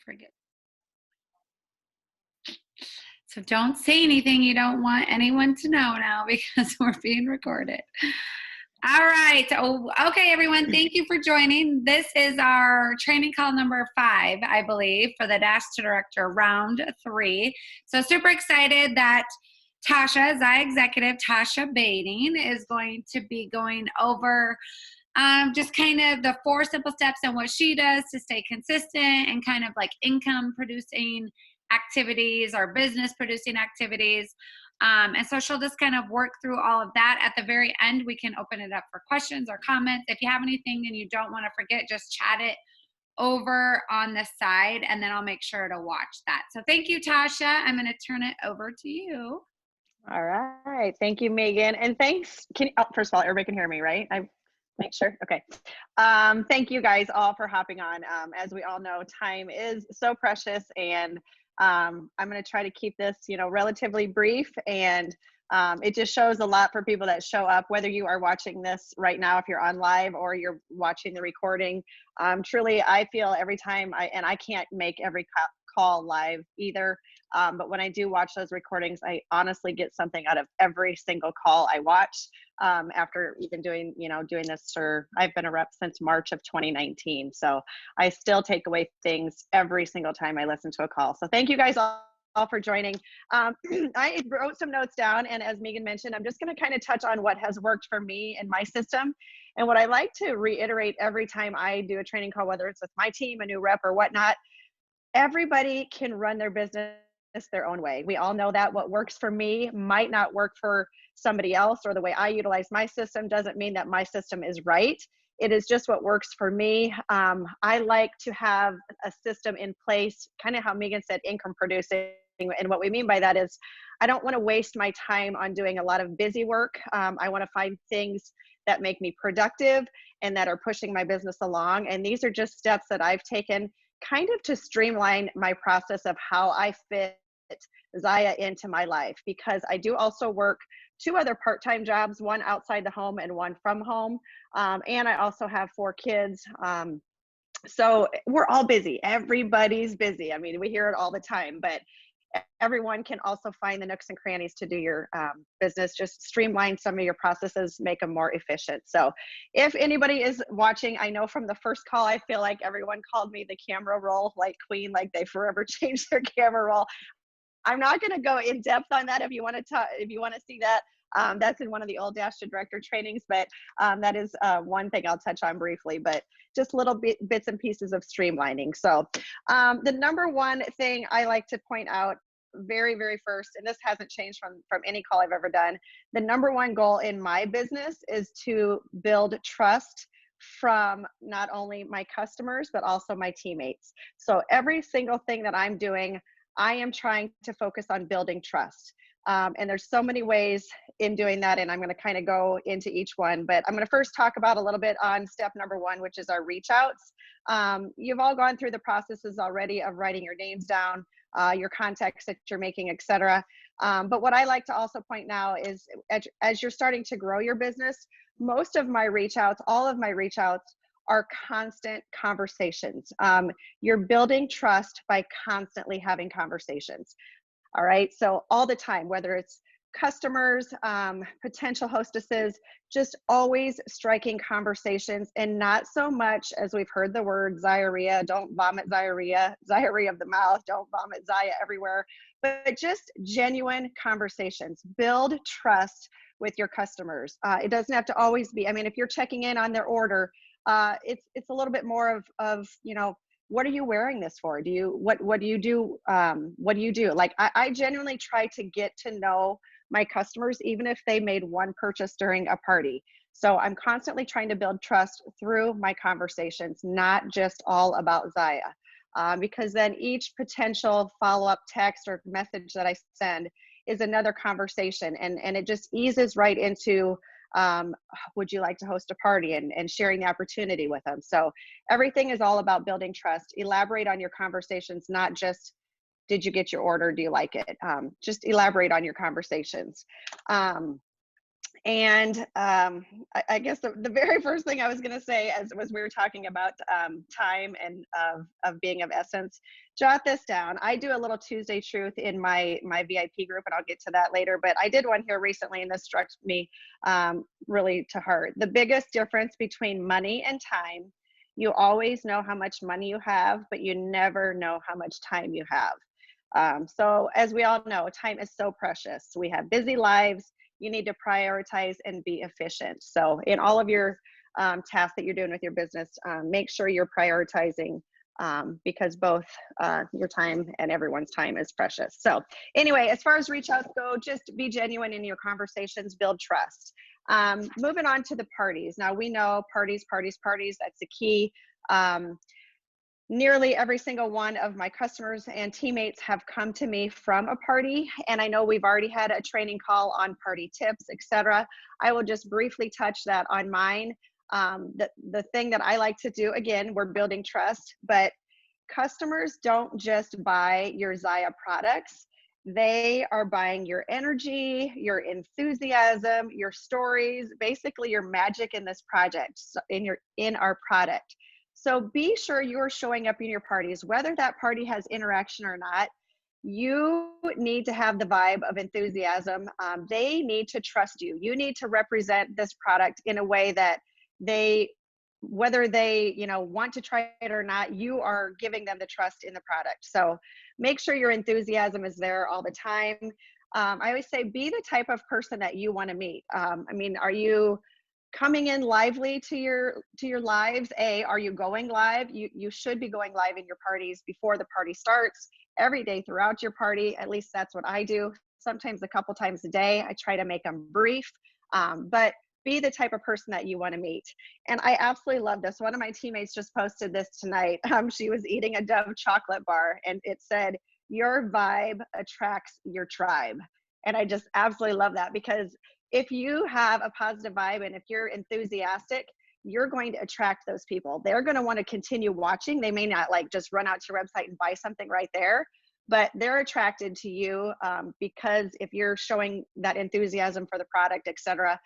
forget. So don't say anything you don't want anyone to know now because we're being recorded. All right. Oh, okay, everyone. Thank you for joining. This is our training call number 5, I believe, for the Dash to Director round 3. So super excited that Tasha, Zaya Executive Tasha Bating, is going to be going over just kind of the 4 simple steps and what she does to stay consistent and kind of like income producing activities or business producing activities. And so she'll just kind of work through all of that. At the very end, we can open it up for questions or comments. If you have anything and you don't want to forget, just chat it over on the side and then I'll make sure to watch that. So thank you, Tasha. I'm going to turn it over to you. All right. Thank you, Megan. And thanks. First of all, everybody can hear me, right? I make sure. Okay. Thank you guys all for hopping on. As we all know, time is so precious, and I'm going to try to keep this, relatively brief, and it just shows a lot for people that show up, whether you are watching this right now, if you're on live, or you're watching the recording. Truly, I feel every time I can't make every call live either. But when I do watch those recordings, I honestly get something out of every single call I watch. After even doing this I've been a rep since March of 2019. So I still take away things every single time I listen to a call. So thank you guys all for joining. I wrote some notes down, and as Megan mentioned, I'm just going to kind of touch on what has worked for me and my system. And what I like to reiterate every time I do a training call, whether it's with my team, a new rep or whatnot, everybody can run their business their own way. We all know that what works for me might not work for somebody else, or the way I utilize my system doesn't mean that my system is right. It is just what works for me. I like to have a system in place, kind of how Megan said, income producing. And what we mean by that is I don't want to waste my time on doing a lot of busy work. I want to find things that make me productive and that are pushing my business along. And these are just steps that I've taken kind of to streamline my process of how I fit Zaya into my life, because I do also work 2 other part-time jobs, one outside the home and one from home. And I also have 4 kids. So we're all busy. Everybody's busy. I mean, we hear it all the time, but everyone can also find the nooks and crannies to do your business. Just streamline some of your processes, make them more efficient. So if anybody is watching, I know from the first call, I feel like everyone called me the camera roll like queen, like they forever changed their camera roll. I'm not going to go in depth on that. If you want to see that, that's in one of the old Dash to Director trainings, but that is one thing I'll touch on briefly, but just little bits and pieces of streamlining. So the number one thing I like to point out very, very first, and this hasn't changed from any call I've ever done, the number one goal in my business is to build trust from not only my customers, but also my teammates. So every single thing that I'm doing, I am trying to focus on building trust. And there's so many ways in doing that, and I'm going to kind of go into each one, but I'm going to first talk about a little bit on step number 1, which is our reach outs. You've all gone through the processes already of writing your names down, your contacts that you're making, etc. But what I like to also point now is as you're starting to grow your business, most of my reach outs, all of my reach outs are constant conversations. You're building trust by constantly having conversations. All right. So all the time, whether it's customers, potential hostesses, just always striking conversations, and not so much as we've heard the word diarrhea, don't vomit diarrhea of the mouth, don't vomit Zaya everywhere, but just genuine conversations. Build trust with your customers. It doesn't have to always be, I mean, if you're checking in on their order, it's a little bit more of what are you wearing this for? What do you do? What do you do? Like I genuinely try to get to know my customers, even if they made one purchase during a party. So I'm constantly trying to build trust through my conversations, not just all about Zaya. Because then each potential follow-up text or message that I send is another conversation, and it just eases right into would you like to host a party, and sharing the opportunity with them. So everything is all about building trust. Elaborate on your conversations, not just did you get your order, do you like it? Just elaborate on your conversations. And I guess the very first thing I was going to say, as was we were talking about time and of being of essence, jot this down. I do a little Tuesday Truth in my VIP group, and I'll get to that later. But I did one here recently, and this struck me really to heart. The biggest difference between money and time: you always know how much money you have, but you never know how much time you have. So, as we all know, time is so precious. We have busy lives. You need to prioritize and be efficient. So, in all of your tasks that you're doing with your business, make sure you're prioritizing, because both your time and everyone's time is precious. So, anyway, as far as reach outs go, just be genuine in your conversations, build trust. Moving on to the parties. Now, we know parties, parties, parties, that's the key. Um, Nearly every single one of my customers and teammates have come to me from a party, and I know we've already had a training call on party tips, etc. I will just briefly touch that on mine. The thing that I like to do, again, we're building trust, but customers don't just buy your Zaya products. They are buying your energy, your enthusiasm, your stories, basically your magic in this project, in our product. So be sure you're showing up in your parties, whether that party has interaction or not. You need to have the vibe of enthusiasm. They need to trust you. You need to represent this product in a way that they, whether they, want to try it or not, you are giving them the trust in the product. So make sure your enthusiasm is there all the time. I always say, be the type of person that you want to meet. Are you coming in lively to your lives? Are you going live? You should be going live in your parties before the party starts, every day throughout your party. At least that's what I do. Sometimes a couple times a day. I try to make them brief, but be the type of person that you want to meet. And I absolutely love this. One of my teammates just posted this tonight. She was eating a Dove chocolate bar, and it said, "Your vibe attracts your tribe." And I just absolutely love that, because if you have a positive vibe and if you're enthusiastic, you're going to attract those people. They're going to want to continue watching. They may not like just run out to your website and buy something right there, but they're attracted to you, because if you're showing that enthusiasm for the product, etc.,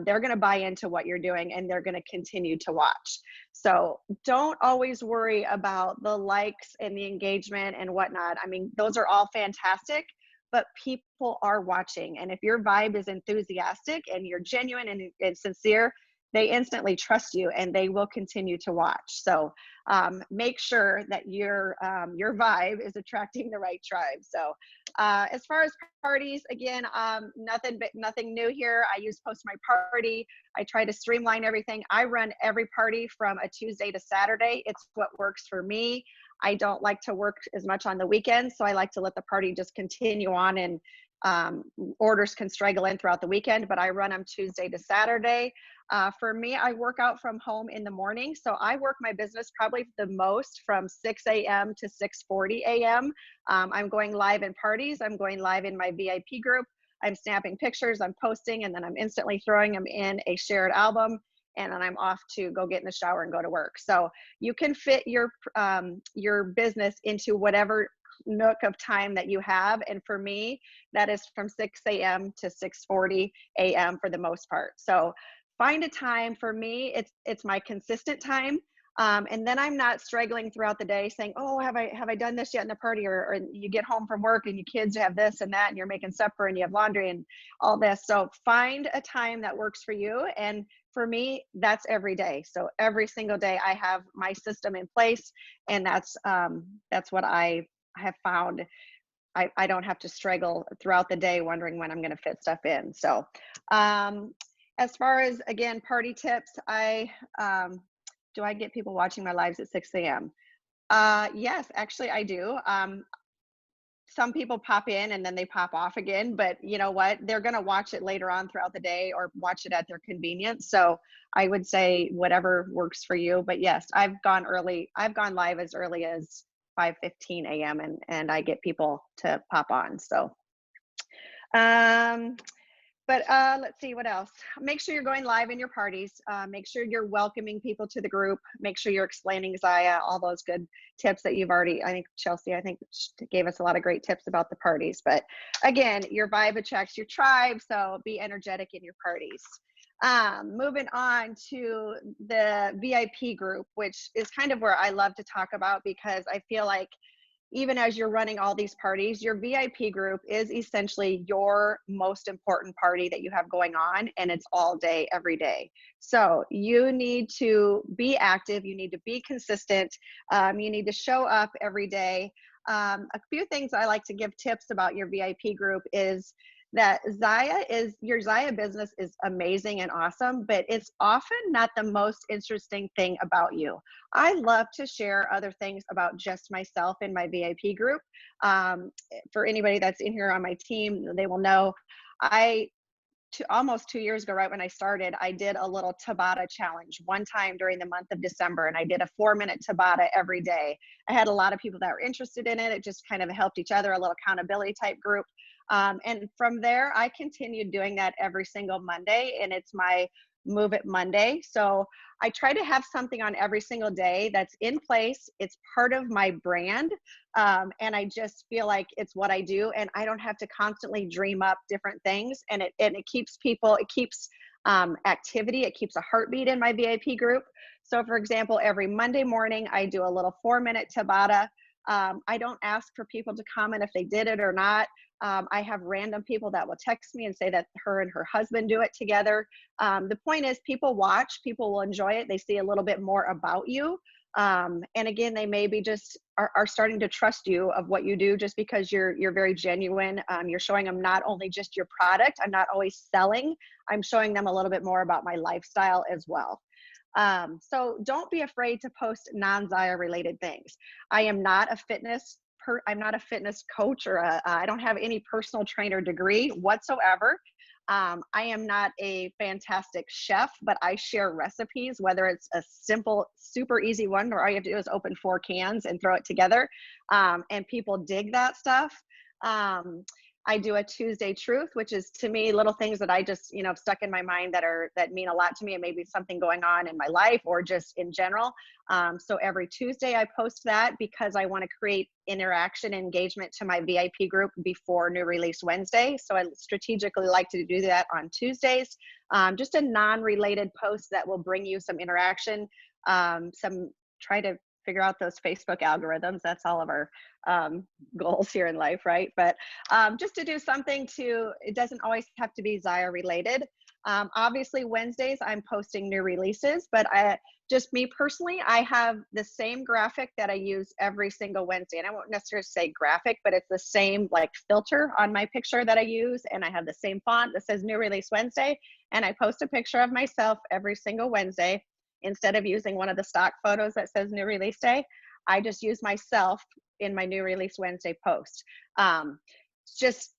they're going to buy into what you're doing, and they're going to continue to watch. So don't always worry about the likes and the engagement and whatnot. I mean, those are all fantastic, but people are watching. And if your vibe is enthusiastic and you're genuine and sincere, they instantly trust you and they will continue to watch. So make sure that your vibe is attracting the right tribe. So as far as parties, again, nothing new here. I use Post My Party. I try to streamline everything. I run every party from a Tuesday to Saturday. It's what works for me. I don't like to work as much on the weekends, so I like to let the party just continue on, and orders can straggle in throughout the weekend, but I run them Tuesday to Saturday. For me, I work out from home in the morning, so I work my business probably the most from 6 a.m. to 6:40 a.m. I'm going live in parties. I'm going live in my VIP group. I'm snapping pictures, I'm posting, and then I'm instantly throwing them in a shared album, and then I'm off to go get in the shower and go to work. So you can fit your business into whatever nook of time that you have. And for me, that is from 6 a.m. to 6:40 a.m. for the most part. So find a time. For me, it's my consistent time. And then I'm not struggling throughout the day saying, "Oh, have I done this yet in the party?" Or you get home from work and your kids have this and that, and you're making supper and you have laundry and all this. So find a time that works for you. And for me, that's every day. So every single day I have my system in place, and that's what I have found. I don't have to struggle throughout the day wondering when I'm going to fit stuff in. So as far as, again, party tips, do I get people watching my lives at 6 a.m.? Yes, actually I do. Some people pop in and then they pop off again, but you know what? They're going to watch it later on throughout the day or watch it at their convenience. So I would say whatever works for you. But yes, I've gone early. I've gone live as early as 5:15 a.m. and I get people to pop on. So um But let's see what else. Make sure you're going live in your parties. Make sure you're welcoming people to the group. Make sure you're explaining Zaya, all those good tips that you've already, I think Chelsea, I think gave us a lot of great tips about the parties. But again, your vibe attracts your tribe. So be energetic in your parties. Moving on to the VIP group, which is kind of where I love to talk about, because I feel like even as you're running all these parties, your VIP group is essentially your most important party that you have going on, and it's all day, every day. So you need to be active, you need to be consistent, you need to show up every day. A few things I like to give tips about your VIP group is that your Zaya business is amazing and awesome, but it's often not the most interesting thing about you. I love to share other things about just myself in my VIP group. For anybody that's in here on my team, they will know almost 2 years ago, right when I started, I did a little Tabata challenge one time during the month of December, and I did a 4-minute Tabata every day. I had a lot of people that were interested in it. It just kind of helped each other, a little accountability type group. And from there, I continued doing that every single Monday, and it's my Move It Monday. So I try to have something on every single day that's in place. It's part of my brand. And I just feel like it's what I do, and I don't have to constantly dream up different things. And it keeps people, it keeps activity, it keeps a heartbeat in my VIP group. So for example, every Monday morning, I do a little 4-minute Tabata. I don't ask for people to comment if they did it or not. I have random people that will text me and say that her and her husband do it together. The point is, people watch, people will enjoy it. They see a little bit more about you. And again, they maybe just are starting to trust you of what you do, just because you're very genuine. You're showing them not only just your product, I'm not always selling, I'm showing them a little bit more about my lifestyle as well. So don't be afraid to post non-Zaya related things. I am not a fitness I'm not a fitness coach, or I don't have any personal trainer degree whatsoever. I am not a fantastic chef, but I share recipes, whether it's a simple, super easy one where all you have to do is open 4 cans and throw it together. And people dig that stuff. I do a Tuesday truth, which is, to me, little things that I just, stuck in my mind that mean a lot to me, and maybe something going on in my life or just in general. So every Tuesday I post that, because I want to create interaction and engagement to my VIP group before New Release Wednesday. So I strategically like to do that on Tuesdays. Just a non-related post that will bring you some interaction, try to figure out those Facebook algorithms. That's all of our goals here in life, right? But just to do something it doesn't always have to be Zaya related. Obviously Wednesdays I'm posting new releases, but just me personally, I have the same graphic that I use every single Wednesday. And I won't necessarily say graphic, but it's the same like filter on my picture that I use. And I have the same font that says New Release Wednesday. And I post a picture of myself every single Wednesday. Instead of using one of the stock photos that says New Release Day, I just use myself in my New Release Wednesday post.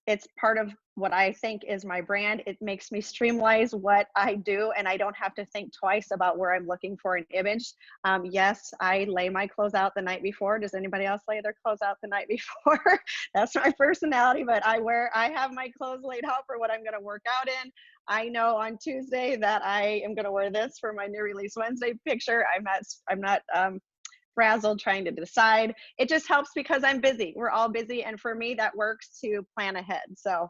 It's part of what I think is my brand. It makes me streamline what I do, and I don't have to think twice about where I'm looking for an image. Yes, I lay my clothes out the night before. Does anybody else lay their clothes out the night before? That's my personality, but I have my clothes laid out for what I'm going to work out in. I know on Tuesday that I am going to wear this for my New Release Wednesday picture. I'm not frazzled trying to decide. It just helps because I'm busy. We're all busy. And for me, that works to plan ahead. So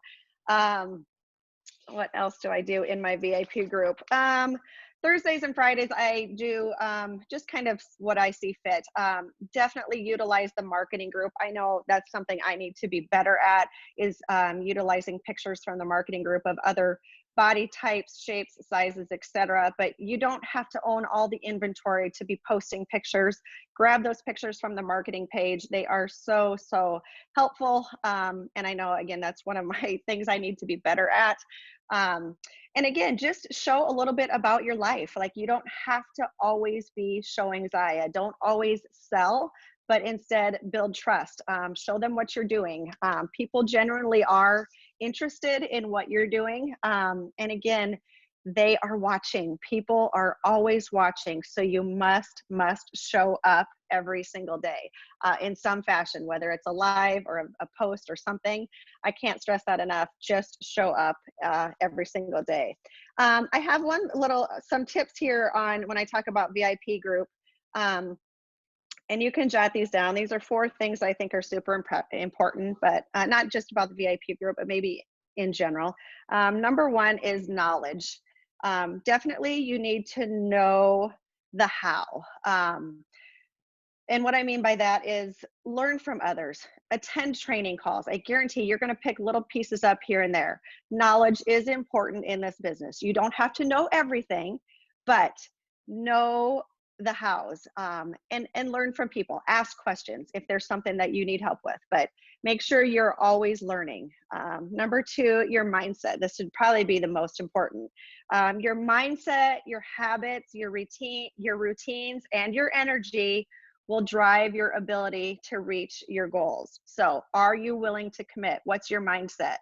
what else do I do in my VIP group? Thursdays and Fridays, I do just kind of what I see fit. Definitely utilize the marketing group. I know that's something I need to be better at, is utilizing pictures from the marketing group of other body types, shapes, sizes, etc. But you don't have to own all the inventory to be posting pictures. Grab those pictures from the marketing page. They are so, so helpful. And I know, again, that's one of my things I need to be better at. And again, just show a little bit about your life. Like, you don't have to always be showing Zaya. Don't always sell, but instead build trust. Show them what you're doing. People generally are interested in what you're doing. And again, they are watching. People are always watching. So you must show up every single day in some fashion, whether it's a live or a post or something. I can't stress that enough. Just show up every single day. I have some tips here on when I talk about VIP group. And you can jot these down. These are 4 things I think are super important, but not just about the VIP group, but maybe in general. Number 1 is knowledge. Definitely you need to know the how. And what I mean by that is learn from others, attend training calls. I guarantee you're going to pick little pieces up here and there. Knowledge is important in this business. You don't have to know everything, but know the hows, and learn from people. Ask questions if there's something that you need help with, but make sure you're always learning. Number 2, your mindset. This should probably be the most important. Your mindset, your habits, your routines, and your energy will drive your ability to reach your goals. So are you willing to commit? What's your mindset?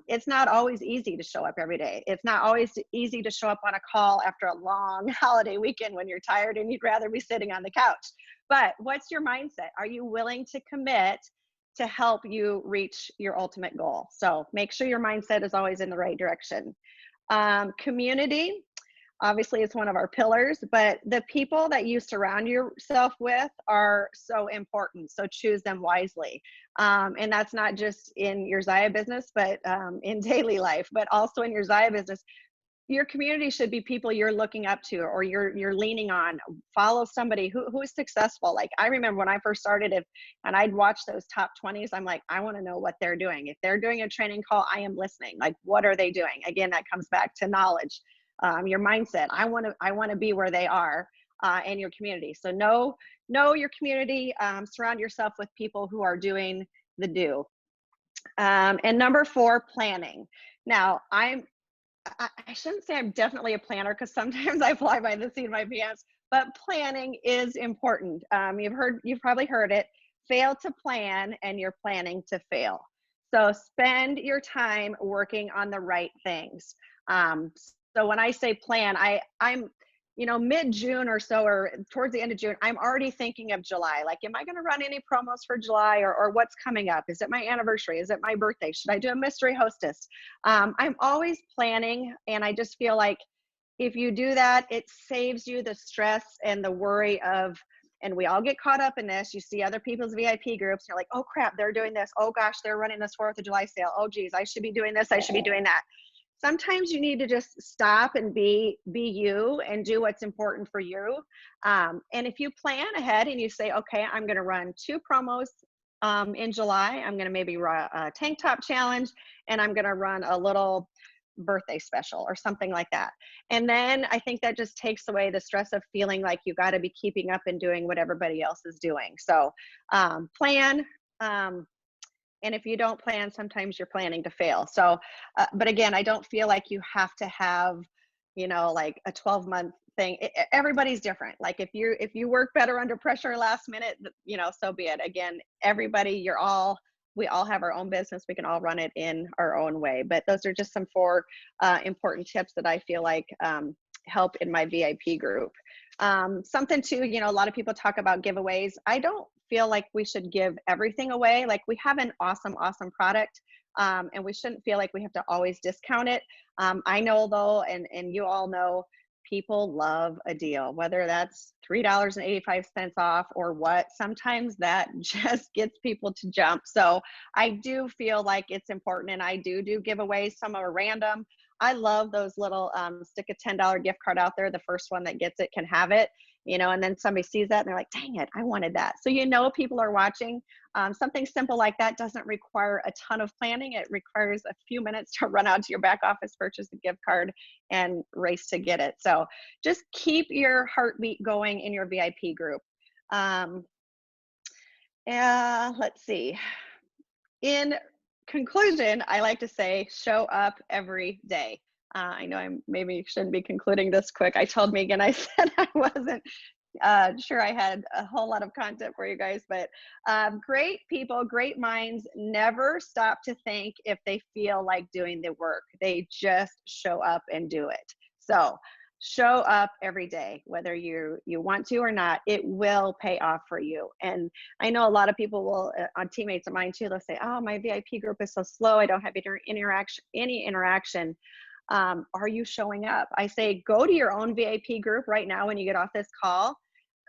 It's not always easy to show up every day. It's not always easy to show up on a call after a long holiday weekend when you're tired and you'd rather be sitting on the couch. But what's your mindset? Are you willing to commit to help you reach your ultimate goal? So make sure your mindset is always in the right direction. Community. Obviously, it's one of our pillars, but the people that you surround yourself with are so important. So choose them wisely. And that's not just in your Zaya business, but in daily life, but also in your Zaya business. Your community should be people you're looking up to or you're leaning on. Follow somebody who is successful. Like I remember when I first started and I'd watch those top 20s, I'm like, I want to know what they're doing. If they're doing a training call, I am listening. Like, what are they doing? Again, that comes back to knowledge. Your mindset. I want to be where they are in your community. So know your community. Surround yourself with people who are doing the do. And number 4, planning. Now I shouldn't say I'm definitely a planner because sometimes I fly by the seat of my pants. But planning is important. You've probably heard it. Fail to plan, and you're planning to fail. So spend your time working on the right things. So when I say plan, I'm mid-June or so, or towards the end of June, I'm already thinking of July. Like, am I going to run any promos for July or what's coming up? Is it my anniversary? Is it my birthday? Should I do a mystery hostess? I'm always planning, and I just feel like if you do that, it saves you the stress and the worry of, and we all get caught up in this. You see other people's VIP groups. You're like, oh crap, they're doing this. Oh gosh, they're running this 4th of July sale. Oh geez, I should be doing this. I should be doing that. Sometimes you need to just stop and be you and do what's important for you. And if you plan ahead and you say, okay, I'm going to run 2 promos in July. I'm going to maybe run a tank top challenge, and I'm going to run a little birthday special or something like that. And then I think that just takes away the stress of feeling like you got to be keeping up and doing what everybody else is doing. So plan. And if you don't plan, sometimes you're planning to fail. So, but again, I don't feel like you have to have, like a 12-month thing. Everybody's different. Like if you work better under pressure last minute, so be it. Again, we all have our own business. We can all run it in our own way. But those are just some 4 important tips that I feel like help in my VIP group. Something too, a lot of people talk about giveaways. I don't feel like we should give everything away. Like, we have an awesome product, and we shouldn't feel like we have to always discount it. I know though, and you all know, people love a deal, whether that's $3.85 off or what. Sometimes that just gets people to jump. So I do feel like it's important, and I do giveaways. Some are random. I love those little stick a $10 gift card out there. The first one that gets it can have it, and then somebody sees that and they're like, dang it, I wanted that. So people are watching. Something simple like that doesn't require a ton of planning. It requires a few minutes to run out to your back office, purchase the gift card, and race to get it. So just keep your heartbeat going in your VIP group. Let's see. In conclusion, I like to say, show up every day. I know I maybe shouldn't be concluding this quick. I told Megan, I said I wasn't Sure, I had a whole lot of content for you guys, but great people, great minds never stop to think if they feel like doing the work. They just show up and do it. So show up every day, whether you want to or not. It will pay off for you. And I know a lot of people will, on teammates of mine too, they'll say, "Oh, my VIP group is so slow. I don't have any interaction." Are you showing up? I say, go to your own VIP group right now when you get off this call.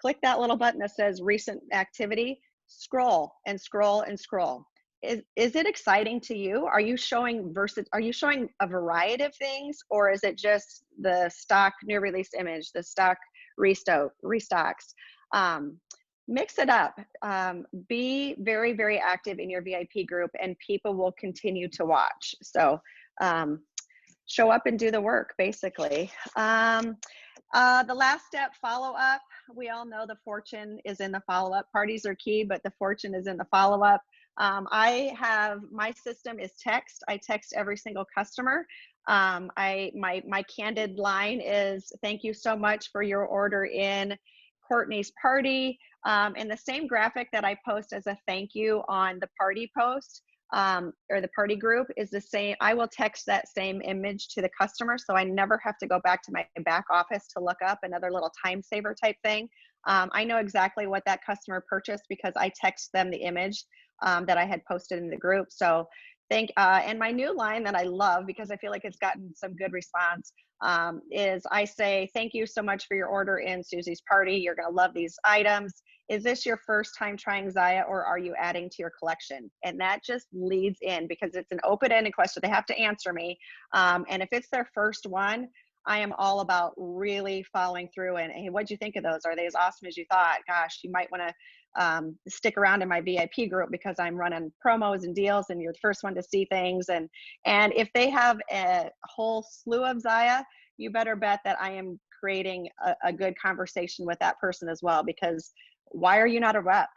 Click that little button that says recent activity, scroll and scroll and scroll. Is it exciting to you? Are you showing a variety of things, or is it just the stock new release image, the stock restocks? Um, Mix it up. Be very, very active in your VIP group, and people will continue to watch. So show up and do the work, basically. The last step, follow up. We all know the fortune is in the follow up. Parties are key, but the fortune is in the follow up. My system is text. I text every single customer. My candid line is, "Thank you so much for your order in Courtney's party." And the same graphic that I post as a thank you on the party post, or the party group, is the same. I will text that same image to the customer, so I never have to go back to my back office to look up another little time saver type thing. I know exactly what that customer purchased because I text them the image that I had posted in the group. So and my new line that I love, because I feel like it's gotten some good response, is I say, "Thank you so much for your order in Susie's party. You're going to love these items. Is this your first time trying Zaya, or are you adding to your collection?" And that just leads in, because it's an open-ended question. They have to answer me. And if it's their first one, I am all about really following through and, "Hey, what'd you think of those? Are they as awesome as you thought? Gosh, you might want to stick around in my VIP group because I'm running promos and deals, and you're the first one to see things." And if they have a whole slew of Zaya, you better bet that I am creating a good conversation with that person as well, because why are you not a rep?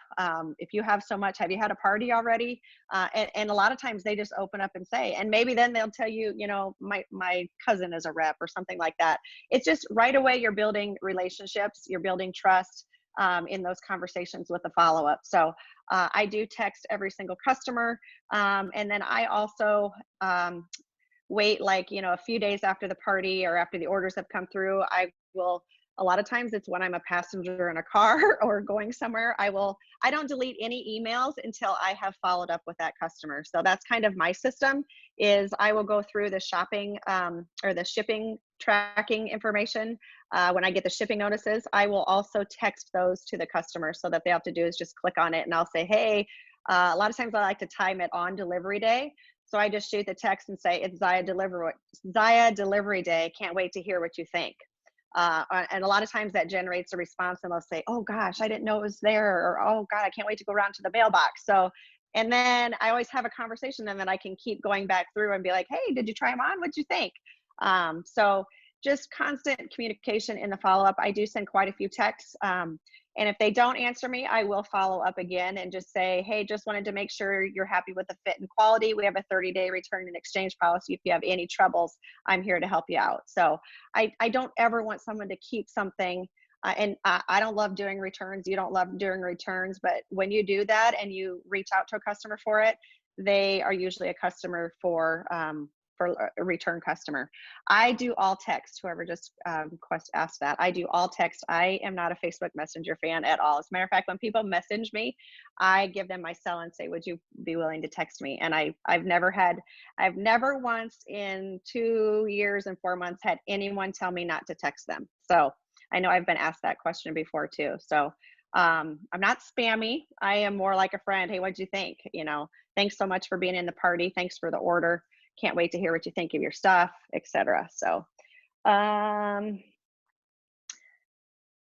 If you have so much, have you had a party already? And a lot of times they just open up and say, and maybe then they'll tell you, my cousin is a rep or something like that. It's just right away you're building relationships, you're building trust in those conversations with the follow-up. So I do text every single customer. And then I also wait, like, a few days after the party or after the orders have come through. A lot of times it's when I'm a passenger in a car or going somewhere. I don't delete any emails until I have followed up with that customer. So that's kind of my system, is I will go through the shopping or the shipping tracking information. When I get the shipping notices, I will also text those to the customer, so that they have to do is just click on it, and I'll say, "Hey," a lot of times I like to time it on delivery day. So I just shoot the text and say, "It's Zaya delivery day. Can't wait to hear what you think." And a lot of times that generates a response, and they'll say, "Oh gosh, I didn't know it was there," or, "Oh God, I can't wait to go around to the mailbox." So, and then I always have a conversation, and then I can keep going back through and be like, "Hey, did you try them on? What'd you think?" So just constant communication in the follow-up. I do send quite a few texts. And if they don't answer me, I will follow up again and just say, "Hey, just wanted to make sure you're happy with the fit and quality. We have a 30-day return and exchange policy. If you have any troubles, I'm here to help you out." So I don't ever want someone to keep something. And I don't love doing returns. You don't love doing returns. But when you do that and you reach out to a customer for it, they are usually a customer for a return customer. I do all text. Whoever just asked that, I do all text. I am not a Facebook Messenger fan at all. As a matter of fact, when people message me, I give them my cell and say, "Would you be willing to text me?" And I've never once in 2 years and 4 months had anyone tell me not to text them. So I know I've been asked that question before too. So I'm not spammy. I am more like a friend. "Hey, what'd you think? Thanks so much for being in the party. Thanks for the order. Can't wait to hear what you think of your stuff," etc. So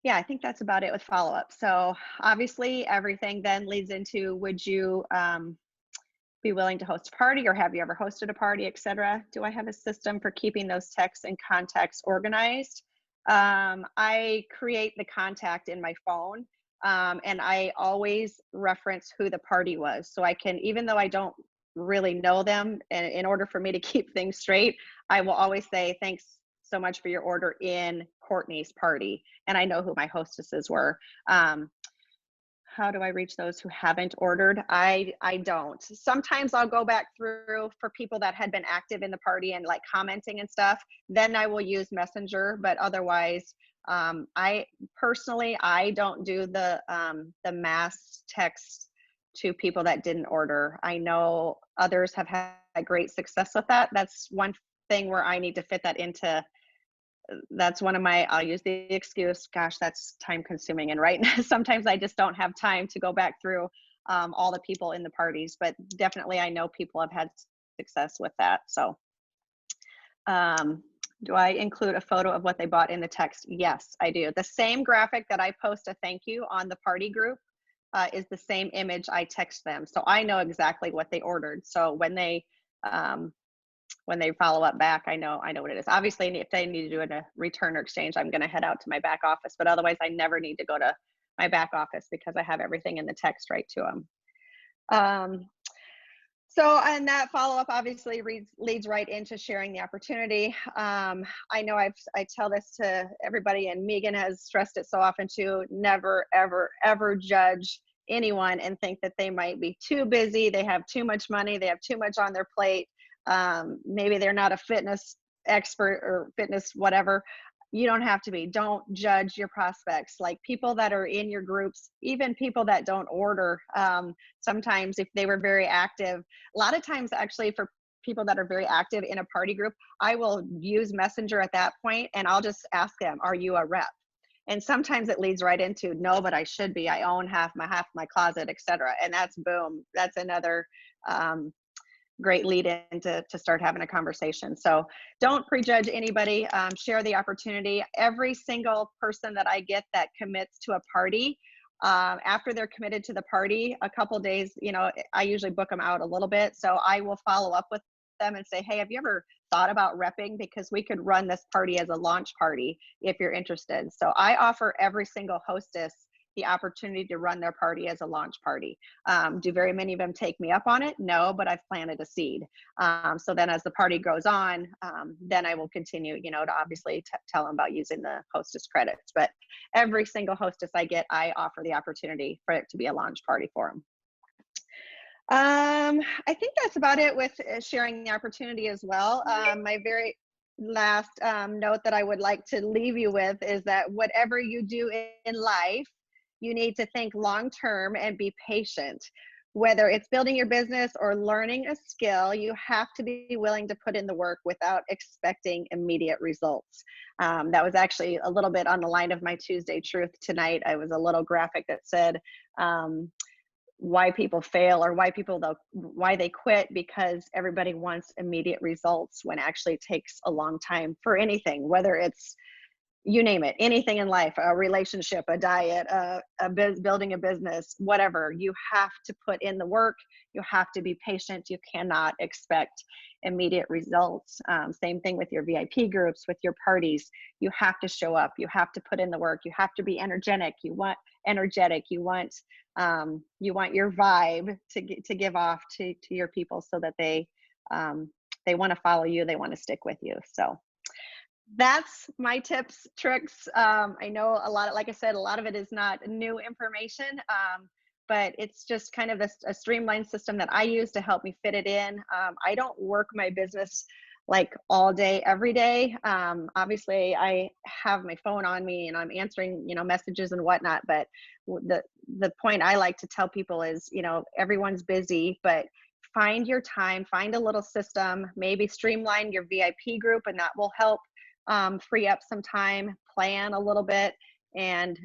yeah, I think that's about it with follow-up. So obviously everything then leads into, would you be willing to host a party, or have you ever hosted a party, etc. Do I have a system for keeping those texts and contacts organized? I create the contact in my phone, and I always reference who the party was. So I can, even though I don't really know them, and in order for me to keep things straight, I will always say, "Thanks so much for your order in Courtney's party, and I know who my hostesses were. How do I reach those who haven't ordered? I don't. Sometimes I'll go back through for people that had been active in the party and like commenting and stuff. Then I will use Messenger, but otherwise, I personally I don't do the mass text to people that didn't order. I know others have had great success with that. That's one thing where I need to fit that into. That's one of my, I'll use the excuse, gosh, that's time consuming. And right now, sometimes I just don't have time to go back through all the people in the parties, but definitely I know people have had success with that. So do I include a photo of what they bought in the text? Yes, I do. The same graphic that I post a thank you on the party group is the same image I text them. So I know exactly what they ordered. So when they follow up back, I know what it is. Obviously, if they need to do a return or exchange, I'm going to head out to my back office, but otherwise I never need to go to my back office because I have everything in the text right to them. So, and that follow-up obviously leads right into sharing the opportunity. I know I tell this to everybody, and Megan has stressed it so often too, never, ever, ever judge anyone and think that they might be too busy, they have too much money, they have too much on their plate. Maybe they're not a fitness expert or fitness whatever. You don't have to be. Don't judge your prospects. Like people that are in your groups, even people that don't order, sometimes if they were very active, a lot of times actually for people that are very active in a party group, I will use Messenger at that point and I'll just ask them, are you a rep? And sometimes it leads right into, no, but I should be. I own half my closet, etc. And that's boom. That's another great lead in to start having a conversation. So don't prejudge anybody, share the opportunity. Every single person that I get that commits to a party, after they're committed to the party, a couple days, I usually book them out a little bit. So I will follow up with them and say, hey, have you ever thought about repping? Because we could run this party as a launch party if you're interested. So I offer every single hostess the opportunity to run their party as a launch party. Do very many of them take me up on it? No, but I've planted a seed. So then as the party goes on, then I will continue, to obviously tell them about using the hostess credits. But every single hostess I get, I offer the opportunity for it to be a launch party for them. I think that's about it with sharing the opportunity as well. My very last note that I would like to leave you with is that whatever you do in life, you need to think long-term and be patient. Whether it's building your business or learning a skill, you have to be willing to put in the work without expecting immediate results. That was actually a little bit on the line of my Tuesday Truth tonight. I was a little graphic that said why people fail or why they quit, because everybody wants immediate results when actually it takes a long time for anything, whether it's you name it, anything in life, a relationship, a diet, building a business, whatever. You have to put in the work. You have to be patient. You cannot expect immediate results. Same thing with your VIP groups, with your parties. You have to show up. You have to put in the work. You have to be energetic. You want your vibe to give off to your people so that they want to follow you. They want to stick with you. So that's my tips, tricks. I know like I said, a lot of it is not new information, but it's just kind of a streamlined system that I use to help me fit it in. I don't work my business like all day, every day. Obviously I have my phone on me and I'm answering, messages and whatnot, but the point I like to tell people is, everyone's busy, but find your time, find a little system, maybe streamline your VIP group, and that will help free up some time, plan a little bit, and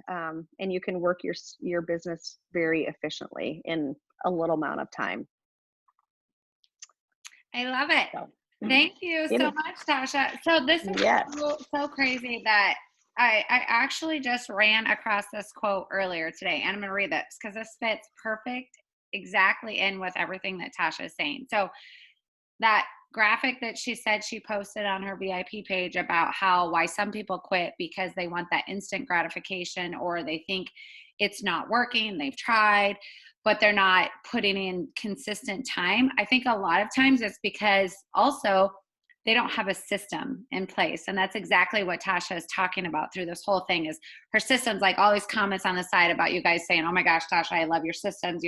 you can work your business very efficiently in a little amount of time. I love it. So, thank you so much, Tasha. So this is so crazy that I actually just ran across this quote earlier today, and I'm going to read this because this fits perfect exactly in with everything that Tasha is saying. So that graphic that she said she posted on her VIP page about why some people quit because they want that instant gratification, or they think it's not working, they've tried, but they're not putting in consistent time. I think a lot of times it's because also they don't have a system in place. And that's exactly what Tasha is talking about through this whole thing is her systems, like all these comments on the side about you guys saying, oh my gosh, Tasha, I love your systems.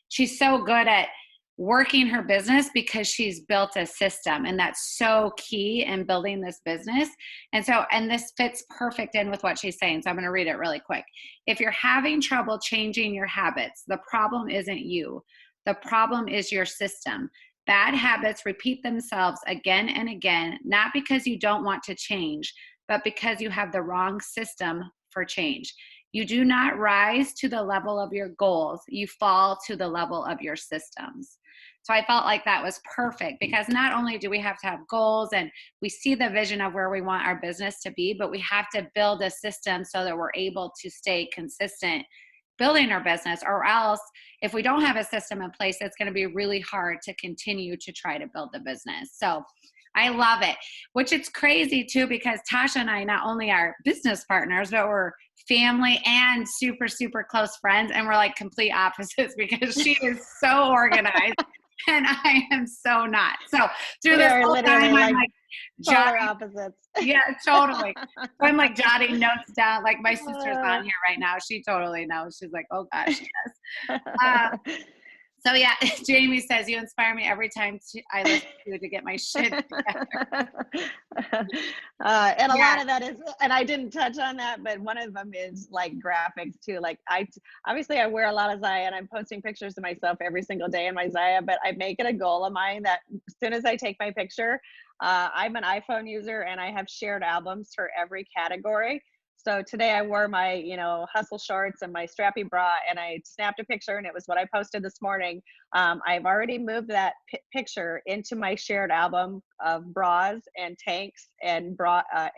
She's so good at working her business because she's built a system, and that's so key in building this business. And this fits perfect in with what she's saying. So I'm going to read it really quick. If you're having trouble changing your habits, the problem isn't you. The problem is your system. Bad habits repeat themselves again and again, not because you don't want to change, but because you have the wrong system for change. You do not rise to the level of your goals. You fall to the level of your systems. So I felt like that was perfect, because not only do we have to have goals and we see the vision of where we want our business to be, but we have to build a system so that we're able to stay consistent building our business, or else if we don't have a system in place, it's going to be really hard to continue to try to build the business. So I love it, which it's crazy too, because Tasha and I not only are business partners, but we're family and super, super close friends. And we're like complete opposites, because she is so organized and I am so not. So through this whole time, I'm like polar opposites. Yeah, totally. So I'm like jotting notes down. Like my sister's on here right now. She totally knows. She's like, oh gosh, yes. So yeah, Jamie says, you inspire me every time I listen to you to get my shit together. And a lot of that is, and I didn't touch on that, but one of them is like graphics too. Like obviously I wear a lot of Zaya, and I'm posting pictures of myself every single day in my Zaya, but I make it a goal of mine that as soon as I take my picture, I'm an iPhone user and I have shared albums for every category. So today I wore my, hustle shorts and my strappy bra, and I snapped a picture, and it was what I posted this morning. I've already moved that picture into my shared album of bras and tanks and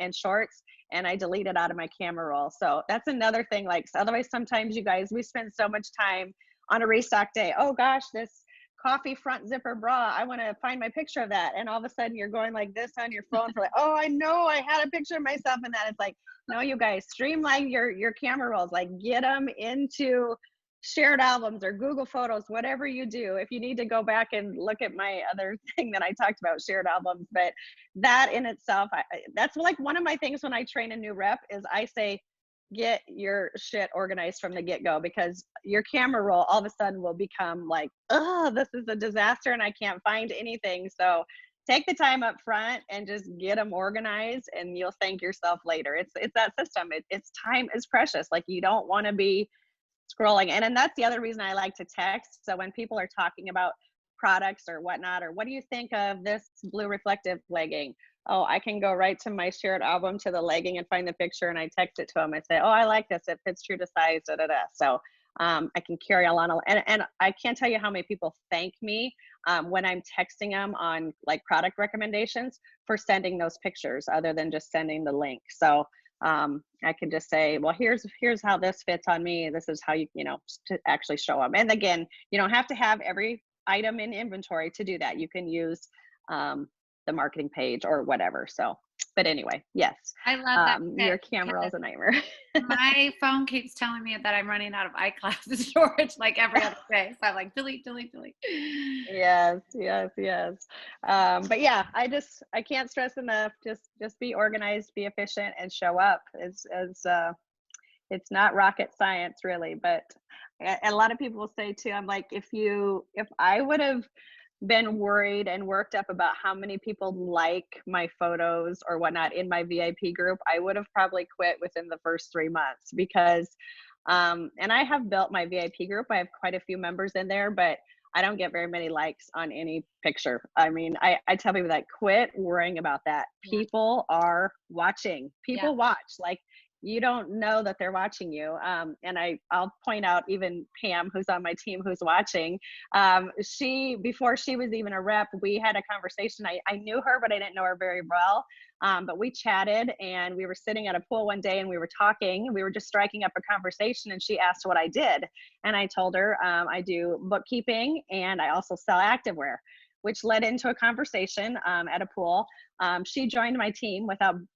and shorts, and I deleted out of my camera roll. So that's another thing. Like, otherwise, sometimes you guys, we spend so much time on a restock day. Oh gosh, this coffee front zipper bra, I want to find my picture of that, and all of a sudden you're going like this on your phone for like, oh, I know I had a picture of myself in that. It's like, no, you guys, streamline your camera rolls, like get them into shared albums or Google Photos, whatever you do. If you need to go back and look at my other thing that I talked about, shared albums, but that in itself, that's like one of my things when I train a new rep is I say, get your shit organized from the get-go, because your camera roll all of a sudden will become like, oh, this is a disaster and I can't find anything. So take the time up front and just get them organized, and you'll thank yourself later. It's that system. It's time is precious. Like, you don't want to be scrolling. And that's the other reason I like to text. So when people are talking about products or whatnot, or what do you think of this blue reflective legging? Oh, I can go right to my shared album to the legging and find the picture, and I text it to them. I say, oh, I like this. It fits true to size, da, da, da. So I can carry along. And I can't tell you how many people thank me when I'm texting them on like product recommendations for sending those pictures, other than just sending the link. So I can just say, well, here's how this fits on me. This is how you to actually show them. And again, you don't have to have every item in inventory to do that. You can use the marketing page or whatever. So, but anyway, yes. I love that. Your camera is a nightmare. My phone keeps telling me that I'm running out of iCloud storage like every other day. So I'm like, delete, delete, delete. Yes. But yeah, I can't stress enough. Just be organized, be efficient, and show up. It's not rocket science really, but a lot of people will say too, I'm like, if I would have been worried and worked up about how many people like my photos or whatnot in my VIP group, I would have probably quit within the first 3 months, because and I have built my VIP group. I have quite a few members in there, but I don't get very many likes on any picture. I mean, I tell people that, quit worrying about that. People are watching. People watch. Like, you don't know that they're watching you. And I'll point out, even Pam, who's on my team, who's watching, before she was even a rep, we had a conversation. I knew her, but I didn't know her very well. But we chatted, and we were sitting at a pool one day, and we were talking, we were just striking up a conversation, and she asked what I did. And I told her, I do bookkeeping, and I also sell activewear, which led into a conversation at a pool. She joined my team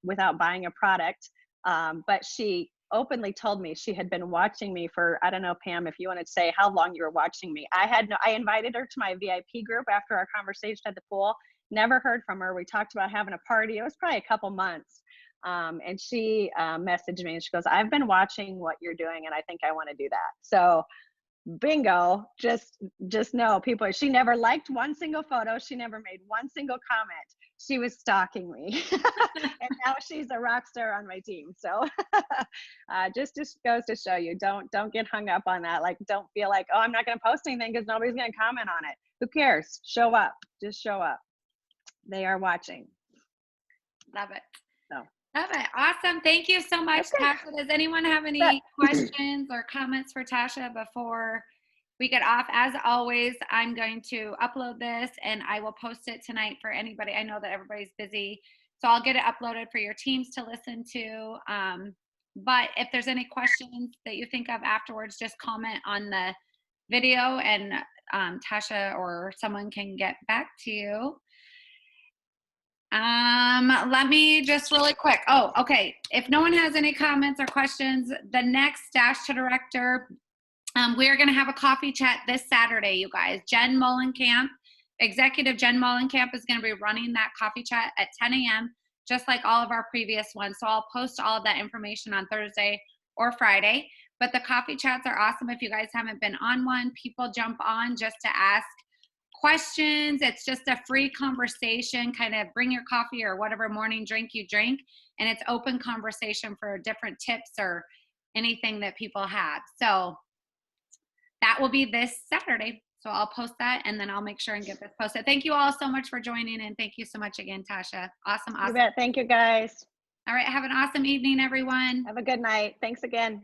without buying a product. But she openly told me she had been watching me for, I don't know, Pam, if you want to say how long you were watching me. I invited her to my VIP group after our conversation at the pool, never heard from her. We talked about having a party. It was probably a couple months. And she messaged me and she goes, I've been watching what you're doing and I think I want to do that. So bingo, just know people, she never liked one single photo. She never made one single comment. She was stalking me. And now she's a rock star on my team. So just goes to show you, don't get hung up on that. Like, don't feel like, oh, I'm not going to post anything because nobody's going to comment on it. Who cares? Show up. Just show up. They are watching. Love it. So. Love it. Awesome. Thank you so much, Okay. Tasha. Does anyone have any questions or comments for Tasha before we get off? As always, I'm going to upload this and I will post it tonight for anybody. I know that everybody's busy, so I'll get it uploaded for your teams to listen to. But if there's any questions that you think of afterwards, just comment on the video and Tasha or someone can get back to you. Let me just really quick. Oh, okay. If no one has any comments or questions, the next Dash to Director, we are going to have a coffee chat this Saturday, you guys. Jen Mullenkamp, Executive Jen Mullenkamp is going to be running that coffee chat at 10 a.m., just like all of our previous ones. So I'll post all of that information on Thursday or Friday. But the coffee chats are awesome. If you guys haven't been on one, people jump on just to ask questions. It's just a free conversation. Kind of bring your coffee or whatever morning drink you drink, and it's open conversation for different tips or anything that people have. So that will be this Saturday. So I'll post that and then I'll make sure and get this posted. Thank you all so much for joining, and thank you so much again, Tasha. Awesome. You bet. Thank you, guys. All right. Have an awesome evening, everyone. Have a good night. Thanks again.